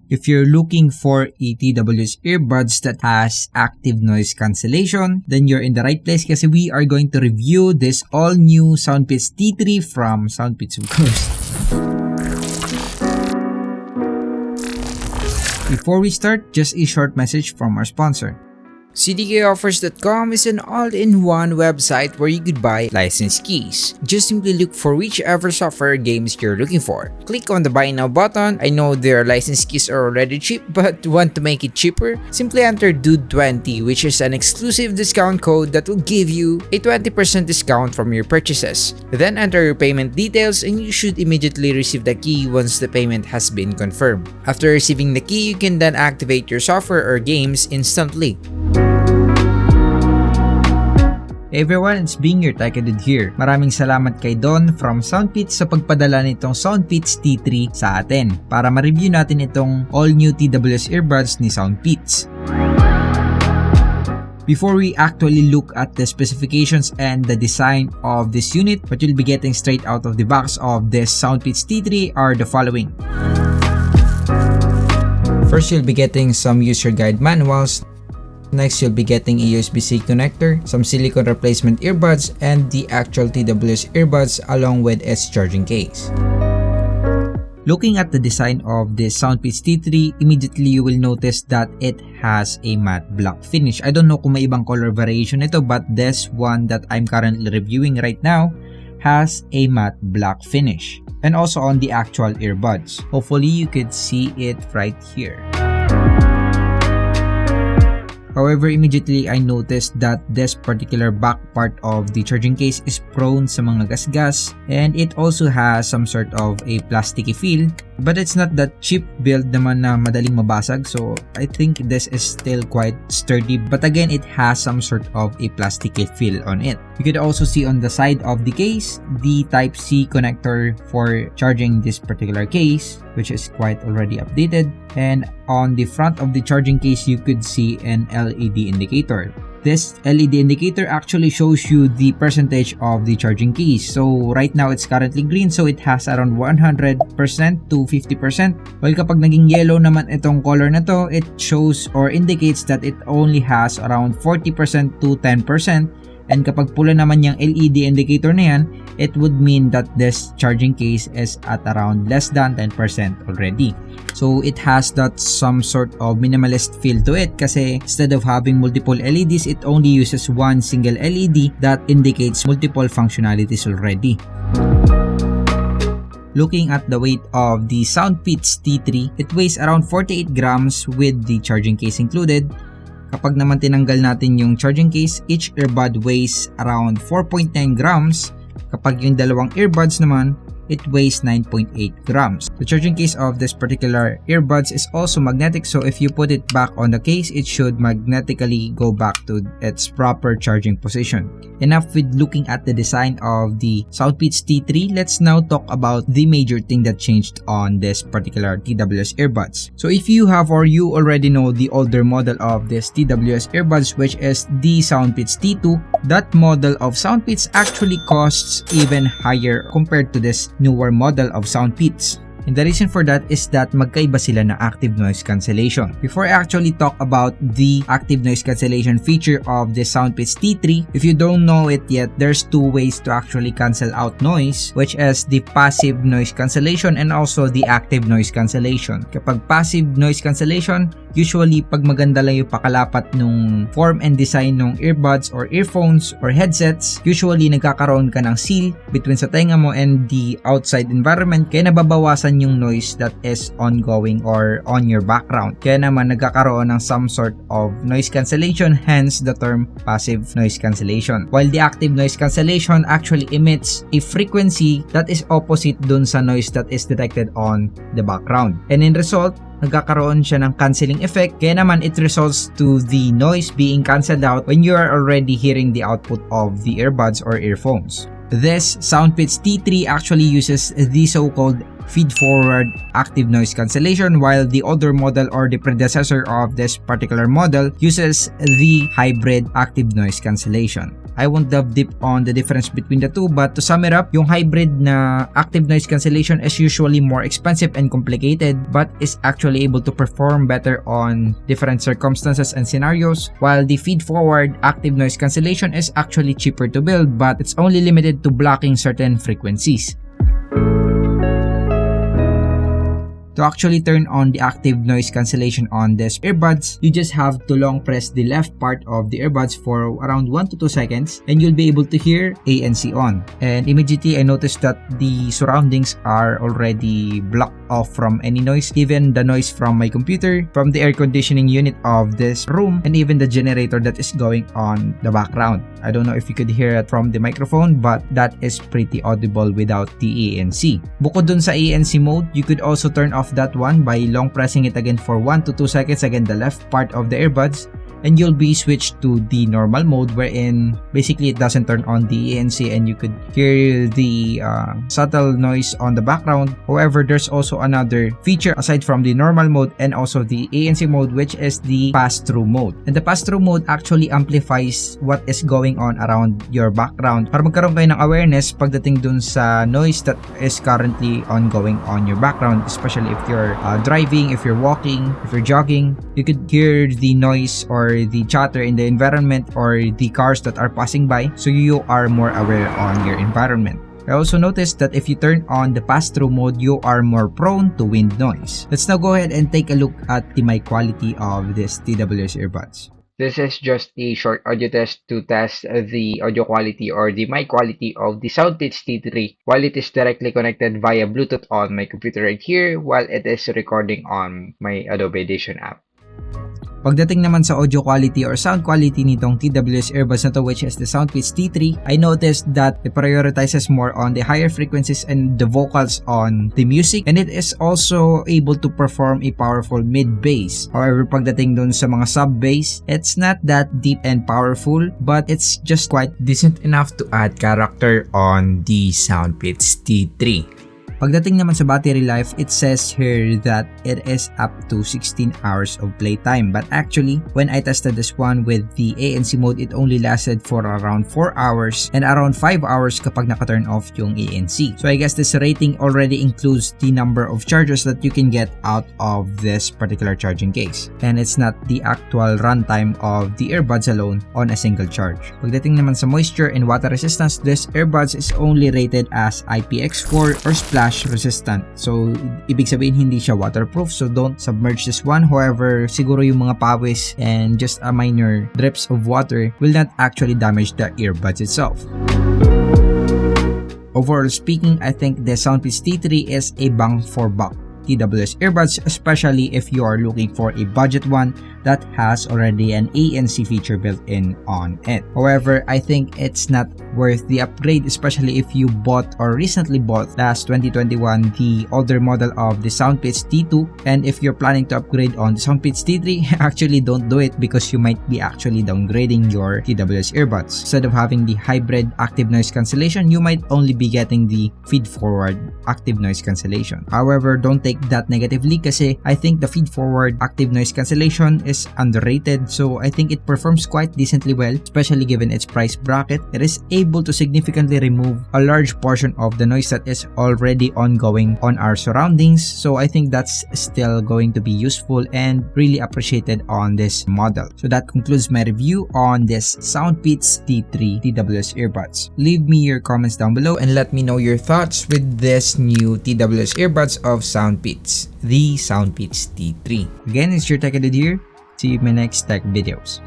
If you're looking for a TWS earbuds that has active noise cancellation, then you're in the right place kasi we are going to review this all-new Soundpeats T3 from Soundpeats, of course. Before we start, just a short message from our sponsor. CDKoffers.com is an all-in-one website where you could buy licensed keys. Just simply look for whichever software games you're looking for. Click on the buy now button. I know their licensed keys are already cheap, but want to make it cheaper? Simply enter DUDE20, which is an exclusive discount code that will give you a 20% discount from your purchases. Then enter your payment details and you should immediately receive the key once the payment has been confirmed. After receiving the key, you can then activate your software or games instantly. Hey everyone, it's being your TECHY dude here. Maraming salamat kay Don from Soundpeats sa pagpadala nitong Soundpeats T3 sa atin para ma-review natin itong all-new TWS earbuds ni Soundpeats. Before we actually look at the specifications and the design of this unit, what you'll be getting straight out of the box of this Soundpeats T3 are the following. First, you'll be getting some user guide manuals. Next, you'll be getting a USB-C connector, some silicone replacement earbuds, and the actual TWS earbuds along with its charging case. Looking at the design of this Soundpeats T3, immediately you will notice that it has a matte black finish. I don't know kung may ibang color variation ito, but this one that I'm currently reviewing right now has a matte black finish. And also on the actual earbuds. Hopefully you could see it right here. However, immediately I noticed that this particular back part of the charging case is prone sa mga gasgas, and it also has some sort of a plasticky feel, but it's not that cheap build naman na madaling mabasag, so I think this is still quite sturdy, but again it has some sort of a plasticky feel on it. You could also see on the side of the case the Type-C connector for charging this particular case, which is quite already updated, and on the front of the charging case you could see an LED indicator. This LED indicator actually shows you the percentage of the charging case. So right now it's currently green, so it has around 100% to 50%. While kapag naging yellow naman itong color na to, it shows or indicates that it only has around 40% to 10%. And kapag pula naman yung LED indicator na yan, it would mean that this charging case is at around less than 10% already. So it has that some sort of minimalist feel to it kasi instead of having multiple LEDs, it only uses one single LED that indicates multiple functionalities already. Looking at the weight of the Soundpeats T3, it weighs around 48 grams with the charging case included. Kapag naman tinanggal natin yung charging case, each earbud weighs around 4.9 grams. Kapag yung dalawang earbuds naman, it weighs 9.8 grams. The charging case of this particular earbuds is also magnetic, so if you put it back on the case, it should magnetically go back to its proper charging position. Enough with looking at the design of the Soundpeats T3, let's now talk about the major thing that changed on this particular TWS earbuds. So if you have or you already know the older model of this TWS earbuds, which is the Soundpeats T2, that model of Soundpeats actually costs even higher compared to this newer model of Soundpeats. And the reason for that is that magkaiba sila na active noise cancellation. Before I actually talk about the active noise cancellation feature of the Soundpeats T3, if you don't know it yet, there's two ways to actually cancel out noise, which is the passive noise cancellation and also the active noise cancellation. Kapag passive noise cancellation, usually pag maganda lang yung pakalapat nung form and design ng earbuds or earphones or headsets, usually nagkakaroon ka ng seal between sa tenga mo and the outside environment, kaya nababawasan yung noise that is ongoing or on your background. Kaya naman nagkakaroon ng some sort of noise cancellation, hence the term passive noise cancellation. While the active noise cancellation actually emits a frequency that is opposite dun sa noise that is detected on the background. And in result, nagkakaroon siya ng cancelling effect, kaya naman it results to the noise being cancelled out when you are already hearing the output of the earbuds or earphones. This Soundpeats T3 actually uses the so-called feed-forward active noise cancellation, while the older model or the predecessor of this particular model uses the hybrid active noise cancellation. I won't dive deep on the difference between the two, but to sum it up, yung hybrid na active noise cancellation is usually more expensive and complicated, but is actually able to perform better on different circumstances and scenarios, while the feed-forward active noise cancellation is actually cheaper to build, but it's only limited to blocking certain frequencies. To actually turn on the active noise cancellation on these earbuds, you just have to long press the left part of the earbuds for around 1 to 2 seconds and you'll be able to hear ANC on. And immediately I noticed that the surroundings are already blocked off from any noise, even the noise from my computer, from the air conditioning unit of this room, and even the generator that is going on the background. I don't know if you could hear it from the microphone, but that is pretty audible without the ANC. Bukod dun sa ANC mode, you could also turn off that one by long pressing it again for 1 to 2 seconds, again the left part of the earbuds, and you'll be switched to the normal mode, wherein basically it doesn't turn on the ANC and you could hear the subtle noise on the background. However, there's also another feature aside from the normal mode and also the ANC mode, which is the pass-through mode. And the pass-through mode actually amplifies what is going on around your background para magkaroon kayo ng awareness pagdating dun sa noise that is currently ongoing on your background, especially if you're driving, if you're walking, if you're jogging. You could hear the noise or the chatter in the environment or the cars that are passing by, so you are more aware on your environment. I also noticed that if you turn on the pass-through mode, you are more prone to wind noise. Let's now go ahead and take a look at the mic quality of this TWS earbuds. This is just a short audio test to test the audio quality or the mic quality of the Soundpeats T3 while it is directly connected via Bluetooth on my computer right here while it is recording on my Adobe Audition app. Pagdating naman sa audio quality or sound quality nitong TWS earbuds na to, which is the Soundpeats T3, I noticed that it prioritizes more on the higher frequencies and the vocals on the music, and it is also able to perform a powerful mid-bass. However, pagdating dun sa mga sub-bass, it's not that deep and powerful, but it's just quite decent enough to add character on the Soundpeats T3. Pagdating naman sa battery life, it says here that it is up to 16 hours of playtime. But actually, when I tested this one with the ANC mode, it only lasted for around 4 hours and around 5 hours kapag naka-turn off yung ANC. So I guess this rating already includes the number of charges that you can get out of this particular charging case. And it's not the actual runtime of the earbuds alone on a single charge. Pagdating naman sa moisture and water resistance, this earbuds is only rated as IPX4 or splash resistant. So, ibig sabihin hindi siya waterproof, so don't submerge this one. However, siguro yung mga pawis and just a minor drips of water will not actually damage the earbuds itself. Overall speaking, I think the Soundpeats T3 is a bang for buck TWS earbuds, especially if you are looking for a budget one that has already an ANC feature built in on it. However, I think it's not worth the upgrade, especially if you bought or recently bought last 2021 the older model of the Soundpeats T2, and if you're planning to upgrade on the Soundpeats T3, actually don't do it because you might be actually downgrading your TWS earbuds. Instead of having the hybrid active noise cancellation, you might only be getting the feed-forward active noise cancellation. However, don't take that negatively kasi I think the feed-forward active noise cancellation is underrated, so I think it performs quite decently well, especially given its price bracket. It is able to significantly remove a large portion of the noise that is already ongoing on our surroundings, so I think that's still going to be useful and really appreciated on this model. So that concludes my review on this Soundpeats T3 TWS earbuds. Leave me your comments down below and let me know your thoughts with this new TWS earbuds of Soundpeats, the Soundpeats T3. Again, it's your TECHY here. See you in my next tech videos.